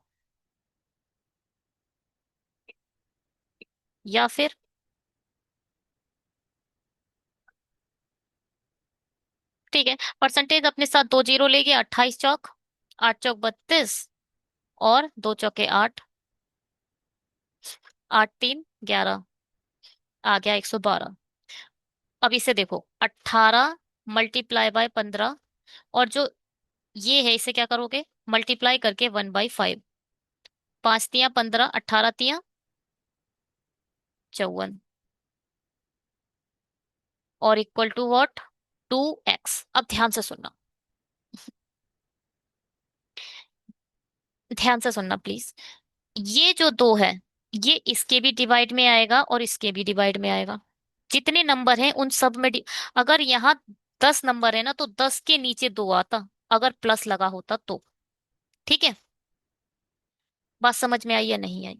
या फिर ठीक है, परसेंटेज अपने साथ 2 जीरो ले गया। 28 चौक, 8 चौक 32, और 2 चौके 8, 8 3 11, आ गया 112। अब इसे देखो, 18 × 15, और जो ये है इसे क्या करोगे? मल्टीप्लाई करके 1/5। 5 तियां 15, 18 तियां 54, और इक्वल टू व्हाट? 2x। अब ध्यान से सुनना, ध्यान से सुनना प्लीज। ये जो 2 है, ये इसके भी डिवाइड में आएगा और इसके भी डिवाइड में आएगा। जितने नंबर हैं उन सब में अगर यहाँ 10 नंबर है ना तो 10 के नीचे 2 आता, अगर प्लस लगा होता तो। ठीक है। बात समझ में आई या नहीं आई?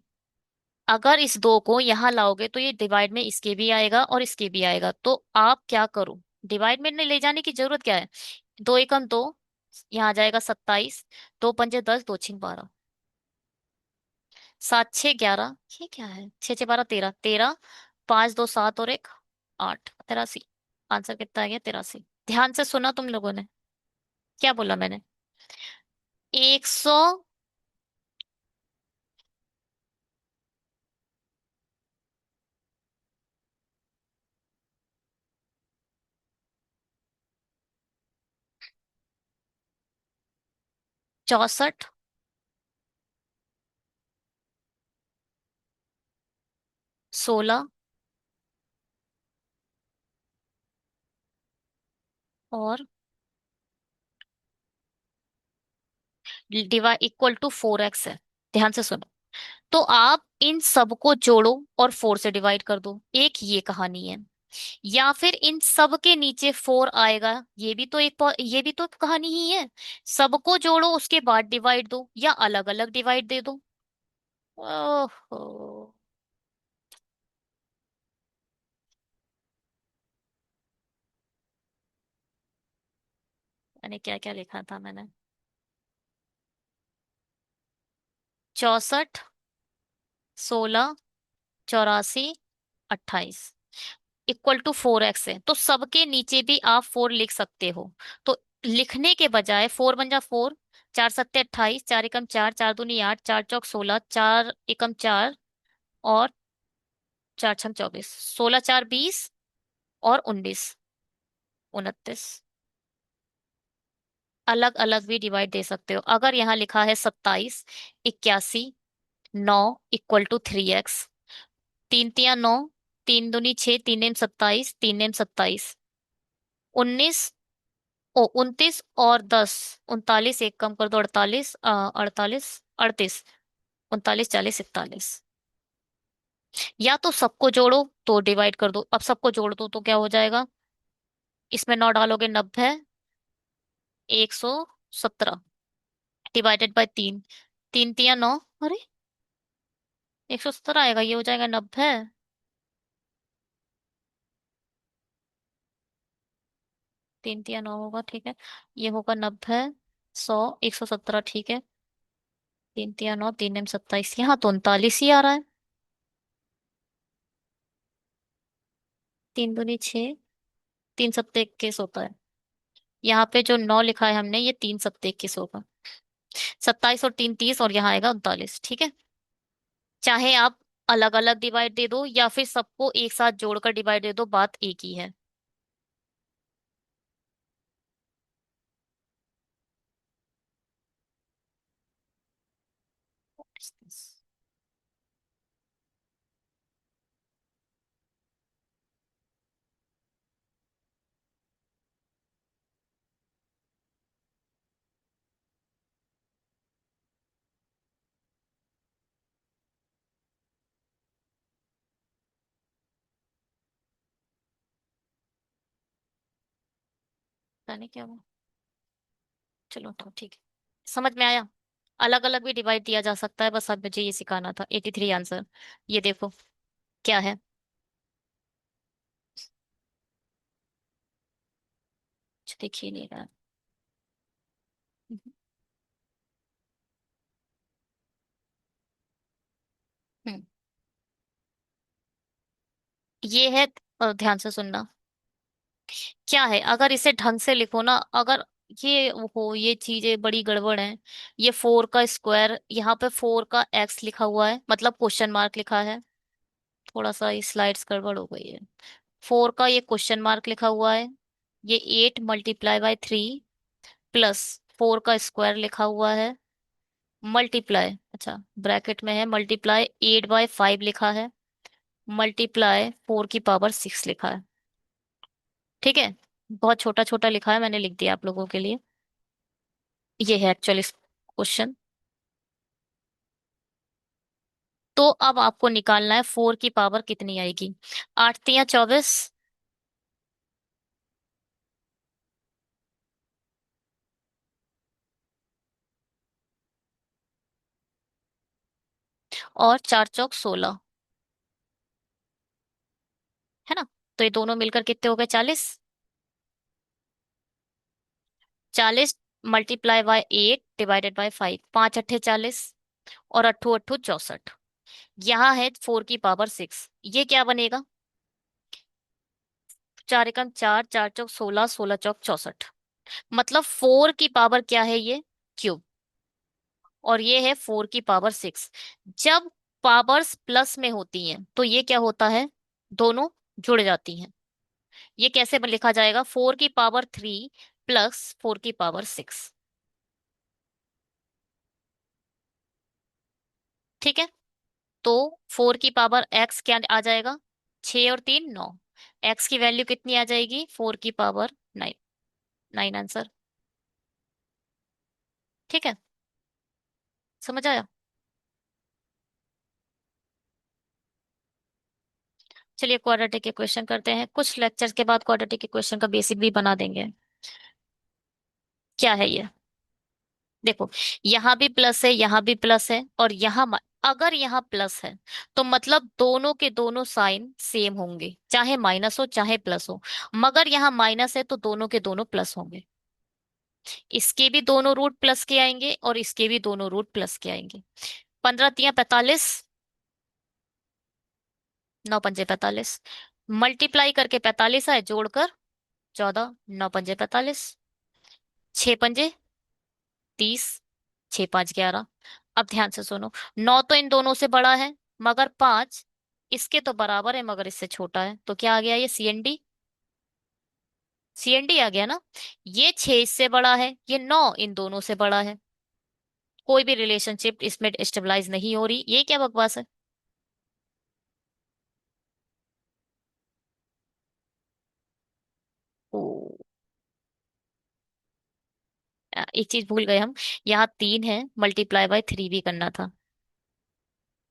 अगर इस 2 को यहाँ लाओगे तो ये डिवाइड में इसके भी आएगा और इसके भी आएगा, तो आप क्या करो? डिवाइड में नहीं ले जाने की जरूरत क्या है? 2 एकम 2, यहाँ आ जाएगा 27, 2 पंजे 10, 2 छीं 12। सात छः 11, ये क्या है, छः छः 12, 13, 13, पाँच दो सात और एक आठ, 83। आंसर कितना आ गया, 83। ध्यान से सुना तुम लोगों ने, क्या बोला मैंने? 100। 64। 16। और डिवाइड इक्वल टू 4x है। ध्यान से सुनो। तो आप इन सबको जोड़ो और 4 से डिवाइड कर दो, एक ये कहानी है। या फिर इन सब के नीचे 4 आएगा, ये भी तो ये भी तो कहानी ही है। सबको जोड़ो उसके बाद डिवाइड दो, या अलग अलग डिवाइड दे दो। ओहो, मैंने क्या क्या लिखा था मैंने? 64, 16, 84, 28 इक्वल टू 4x है, तो सबके नीचे भी आप 4 लिख सकते हो। तो लिखने के बजाय 4 बन जा 4, चार सत्ते 28, चार एकम चार, चार दूनी 8, चार चौक 16, चार एकम चार, और चार छम 24, 16 चार 20, और 19 29। अलग अलग भी डिवाइड दे सकते हो। अगर यहाँ लिखा है 27, 81, 9 इक्वल टू 3x, तीन तिया 9, तीन दूनी 6, तीन एम 27, तीन एम 27, 19, ओ 29 और 10, 39, एक कम कर दो 48, 48, 38, 39, 40, 41। या तो सबको जोड़ो तो डिवाइड कर दो, अब सबको जोड़ दो तो क्या हो जाएगा? इसमें 9 डालोगे 90, 117 डिवाइडेड बाय 3, तीन तिया 9, अरे 117 आएगा, ये हो जाएगा 90। तीन तिया 9 होगा, ठीक है। ये होगा 90, 100, 117, ठीक है। तीन तिया 9, तीन एम 27, यहाँ तो 39 ही आ रहा है। तीन दूनी 6, तीन सत्ते 21 होता है। यहाँ पे जो 9 लिखा है हमने, ये तीन सत्ते 21 होगा। 27 और तीन 30, और यहाँ आएगा 39, ठीक है। चाहे आप अलग अलग डिवाइड दे दो या फिर सबको एक साथ जोड़कर डिवाइड दे दो, बात एक ही है। What is this? पता नहीं क्या हुआ। चलो तो ठीक है, समझ में आया। अलग अलग भी डिवाइड दिया जा सकता है, बस अब मुझे ये सिखाना था। 83 आंसर। ये देखो क्या है। कुछ दिख ही नहीं रहा। हम्म। हम्म, ये है। ध्यान से सुनना। क्या है, अगर इसे ढंग से लिखो ना, अगर ये हो, ये चीजें बड़ी गड़बड़ हैं। ये 4 का स्क्वायर, यहाँ पे 4 का x लिखा हुआ है, मतलब क्वेश्चन मार्क लिखा है। थोड़ा सा ये स्लाइड्स गड़बड़ हो गई है। 4 का ये क्वेश्चन मार्क लिखा हुआ है। ये 8 × 3 प्लस 4 का स्क्वायर लिखा हुआ है, मल्टीप्लाई, अच्छा ब्रैकेट में है, मल्टीप्लाई 8/5 लिखा है, मल्टीप्लाई 4 की पावर 6 लिखा है। ठीक है। बहुत छोटा छोटा लिखा है, मैंने लिख दिया आप लोगों के लिए। ये है एक्चुअली क्वेश्चन। तो अब आपको निकालना है 4 की पावर कितनी आएगी। 8 × 3 = 24, और 4 × 4 = 16, है ना? तो ये दोनों मिलकर कितने हो गए, 40। 40 मल्टीप्लाई बाय 8 डिवाइडेड बाय 5, 5 × 8 = 40, और अट्ठो अट्ठो 64। यहाँ है 4 की पावर 6, ये क्या बनेगा? 4 एकम 4, 4 चौक 16, 16 चौक 64। मतलब 4 की पावर क्या है ये? क्यूब। और ये है 4 की पावर 6। जब पावर्स प्लस में होती हैं तो ये क्या होता है? दोनों जुड़ जाती हैं। ये कैसे लिखा जाएगा? 4 की पावर 3 प्लस 4 की पावर 6। ठीक है। तो 4 की पावर x क्या आ जाएगा? 6 और 3 9। x की वैल्यू कितनी आ जाएगी? 4 की पावर 9। 9 आंसर। ठीक है। समझ आया? चलिए क्वाड्रेटिक के क्वेश्चन करते हैं, कुछ लेक्चर्स के बाद क्वाड्रेटिक के क्वेश्चन का बेसिक भी बना देंगे। क्या है ये? देखो, यहाँ भी प्लस है, यहाँ भी प्लस है, और अगर यहाँ प्लस है तो मतलब दोनों के दोनों साइन सेम होंगे, चाहे माइनस हो चाहे प्लस हो। मगर यहाँ माइनस है तो दोनों के दोनों प्लस होंगे। इसके भी दोनों रूट प्लस के आएंगे और इसके भी दोनों रूट प्लस के आएंगे। 15 × 3 = 45। 9 × 5 = 45। मल्टीप्लाई करके 45 आए, जोड़कर 14। 9 × 5 = 45। 6 × 5 = 30। 6 × 5 = 11। अब ध्यान से सुनो, 9 तो इन दोनों से बड़ा है, मगर 5 इसके तो बराबर है मगर इससे छोटा है, तो क्या आ गया? ये सीएनडी। सीएनडी आ गया ना। ये 6 इससे बड़ा है, ये 9 इन दोनों से बड़ा है। कोई भी रिलेशनशिप इसमें स्टेबलाइज नहीं हो रही, ये क्या बकवास है? ओ, एक चीज भूल गए हम। यहाँ 3 है, मल्टीप्लाई बाय 3 भी करना था।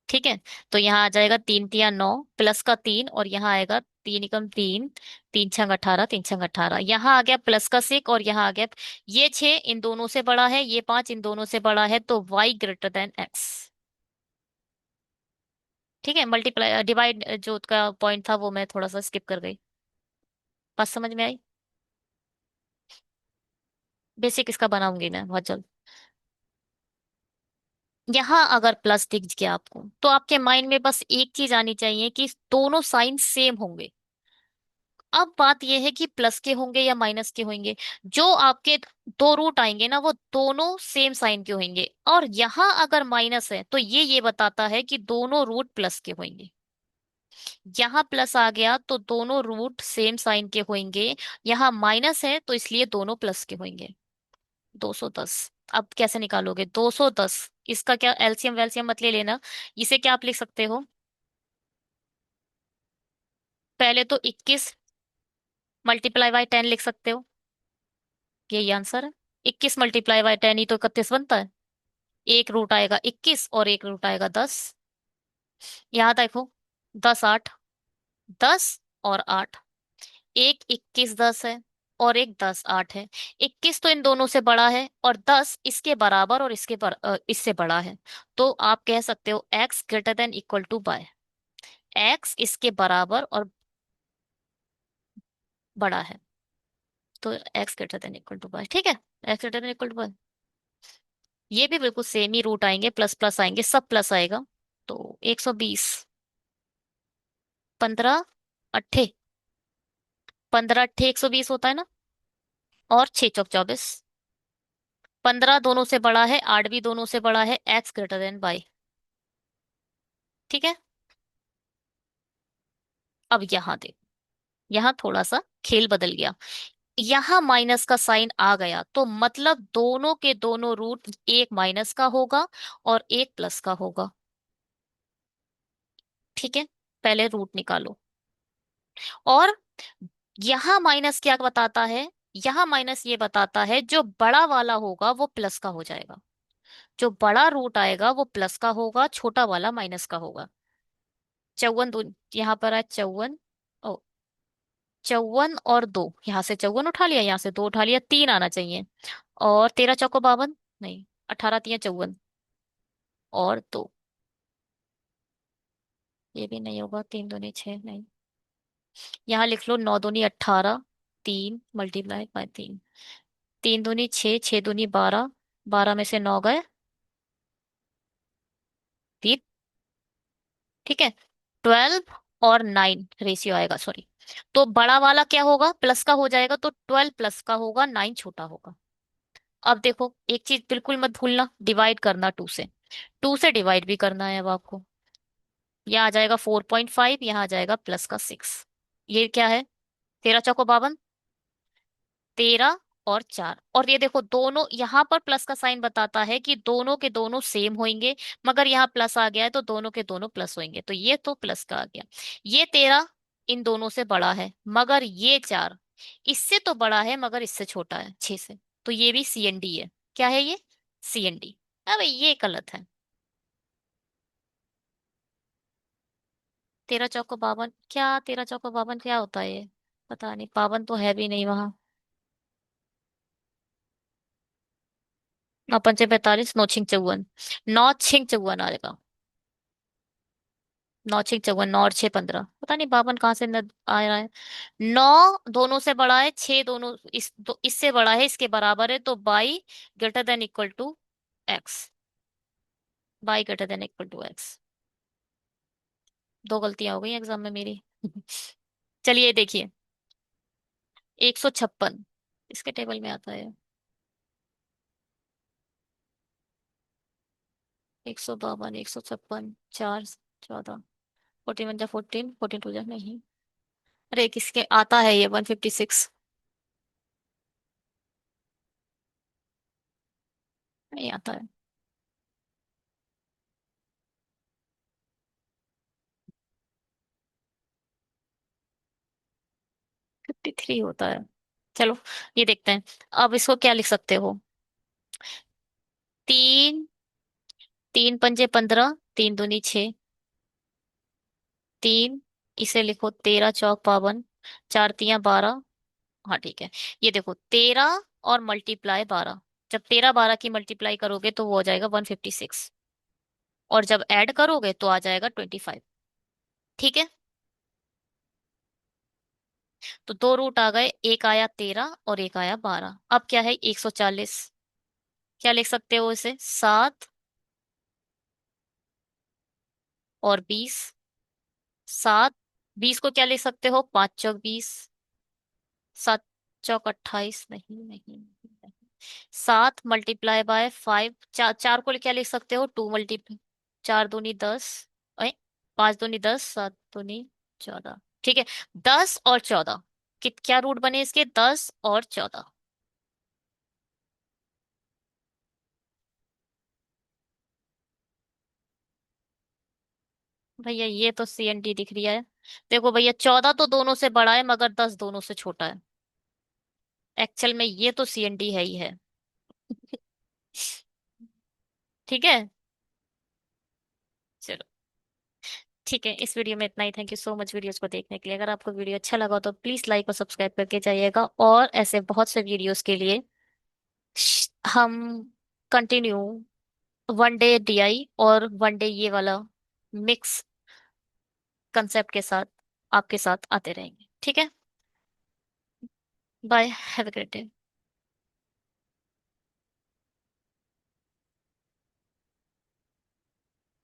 ठीक है। तो यहाँ आ जाएगा 3 × 3 = 9, प्लस का 3, और यहाँ आएगा 3 × 3, 3 × 6 = 18, 3 × 6 = 18। यहाँ आ गया प्लस का 6 और यहाँ आ गया। ये 6 इन दोनों से बड़ा है, ये 5 इन दोनों से बड़ा है, तो y > x। ठीक है। मल्टीप्लाई डिवाइड जो उसका पॉइंट था वो मैं थोड़ा सा स्किप कर गई। बात समझ में आई? बेसिक इसका बनाऊंगी मैं बहुत जल्द। यहाँ अगर प्लस दिख गया आपको तो आपके माइंड में बस एक चीज आनी चाहिए कि दोनों साइन सेम होंगे। अब बात यह है कि प्लस के होंगे या माइनस के होंगे। जो आपके दो रूट आएंगे ना वो दोनों सेम साइन के होंगे, और यहाँ अगर माइनस है तो ये बताता है कि दोनों रूट प्लस के होंगे। यहाँ प्लस आ गया तो दोनों रूट सेम साइन के होंगे। यहाँ माइनस है तो इसलिए दोनों प्लस के होंगे। 210। अब कैसे निकालोगे 210? इसका क्या एलसीएम वेलसीएम मत ले लेना। इसे क्या आप लिख सकते हो? पहले तो 21 मल्टीप्लाई बाय 10 लिख सकते हो। यही आंसर है। 21 × 10 ही तो 31 बनता है। एक रूट आएगा 21 और एक रूट आएगा 10। यहाँ देखो, 10 8, 10 और 8। एक 21 10 है और एक 10 8 है। 21 तो इन दोनों से बड़ा है और 10 इसके बराबर और इससे बड़ा है। तो आप कह सकते हो x > x इसके बराबर और बड़ा है। तो x > ठीक है। x > ये भी बिल्कुल सेम ही रूट आएंगे, प्लस प्लस आएंगे, सब प्लस आएगा। तो 120। 15 × 8 = 15 × 8 = 120 होता है ना। और 6 × 4 = 24। 15 दोनों से बड़ा है, 8 भी दोनों से बड़ा है, x > y। ठीक है। अब यहाँ देखो, यहाँ थोड़ा सा खेल बदल गया। यहाँ माइनस का साइन आ गया तो मतलब दोनों के दोनों रूट एक माइनस का होगा और एक प्लस का होगा। ठीक है। पहले रूट निकालो। और यहाँ माइनस क्या बताता है? यहाँ माइनस ये बताता है जो बड़ा वाला होगा वो प्लस का हो जाएगा। जो बड़ा रूट आएगा वो प्लस का होगा, छोटा वाला माइनस का होगा। 54 दो, यहाँ पर है 54। ओ, 54 और 2, यहाँ से 54 उठा लिया, यहाँ से 2 उठा लिया, 3 आना चाहिए। और 13 × 4 = 52। नहीं, 18 × 3 = 54। और 2, ये भी नहीं होगा। 3 दूनी 6, नहीं। यहाँ लिख लो 9 दूनी 18। 3 × 3। 3 दूनी 6, 6 दूनी 12, 12 में से 9 गए। ठीक है, 12 और 9 रेशियो आएगा, सॉरी। तो बड़ा वाला क्या होगा, प्लस का हो जाएगा, तो 12 प्लस का होगा, 9 छोटा होगा। अब देखो एक चीज बिल्कुल मत भूलना, डिवाइड करना 2 से। 2 से डिवाइड भी करना है अब आपको। यहाँ आ जाएगा 4.5, यहाँ आ जाएगा प्लस का 6। ये क्या है, 13 चौको 52, 13 और 4। और ये देखो दोनों, यहाँ पर प्लस का साइन बताता है कि दोनों के दोनों सेम होंगे, मगर यहाँ प्लस आ गया है तो दोनों के दोनों प्लस होंगे, तो ये तो प्लस का आ गया। ये 13 इन दोनों से बड़ा है, मगर ये 4 इससे तो बड़ा है मगर इससे छोटा है 6 से। तो ये भी CND है। क्या है ये, CND। अब ये गलत है। 13 चौको 52, क्या 13 चौको 52 क्या होता है ये, पता नहीं, 52 तो है भी नहीं वहां। 9 पंचे 45, 9 छिंग 54, 9 छिंग 54 आएगा। 9 छिंग 54, 9 और 6 15, पता नहीं 52 कहाँ से आ रहा है। 9 दोनों से बड़ा है, 6 दोनों इससे बड़ा है, इसके बराबर है, तो Y greater than equal to X. Y greater than equal to X. दो गलतियां हो गई एग्जाम में मेरी। चलिए देखिए, 156 इसके टेबल में आता है। 152, 156, 4 14, 14 1 जा 14, 14 2 जा नहीं। अरे किसके आता है ये 156, नहीं आता है। 53 होता है। चलो ये देखते हैं। अब इसको क्या लिख सकते हो, 3, 3 पंजे 15, 3 दूनी 6, 3, इसे लिखो 13 चौक 52, 4 तियां 12। हाँ ठीक है। ये देखो 13 और मल्टीप्लाई 12, जब 13 12 की मल्टीप्लाई करोगे तो वो हो जाएगा 156, और जब ऐड करोगे तो आ जाएगा 25। ठीक है, तो दो रूट आ गए, एक आया 13 और एक आया 12। अब क्या है, 140। क्या लिख सकते हो इसे, 7 और 20। 7, 20 को क्या लिख सकते हो, 5 चौक 20, 7 चौक 28, नहीं नहीं नहीं नहीं। 7 × 5, चार, चार को क्या लिख सकते हो, 2 × 4 दूनी 10, 5 दूनी 10, 7 दूनी 14। ठीक है, 10 और 14, क्या रूट बने इसके, 10 और 14। भैया ये तो CND दिख रही है। देखो भैया 14 तो दोनों से बड़ा है मगर 10 दोनों से छोटा है। एक्चुअल में ये तो CND है ही है। ठीक है, चलो ठीक है, इस वीडियो में इतना ही। Thank you so much videos को देखने के लिए। अगर आपको वीडियो अच्छा लगा तो प्लीज लाइक और सब्सक्राइब करके जाइएगा, और ऐसे बहुत से वीडियोस के लिए हम कंटिन्यू 1 डे DI और 1 डे ये वाला मिक्स कंसेप्ट के साथ आपके साथ आते रहेंगे। ठीक है, bye, have a great day.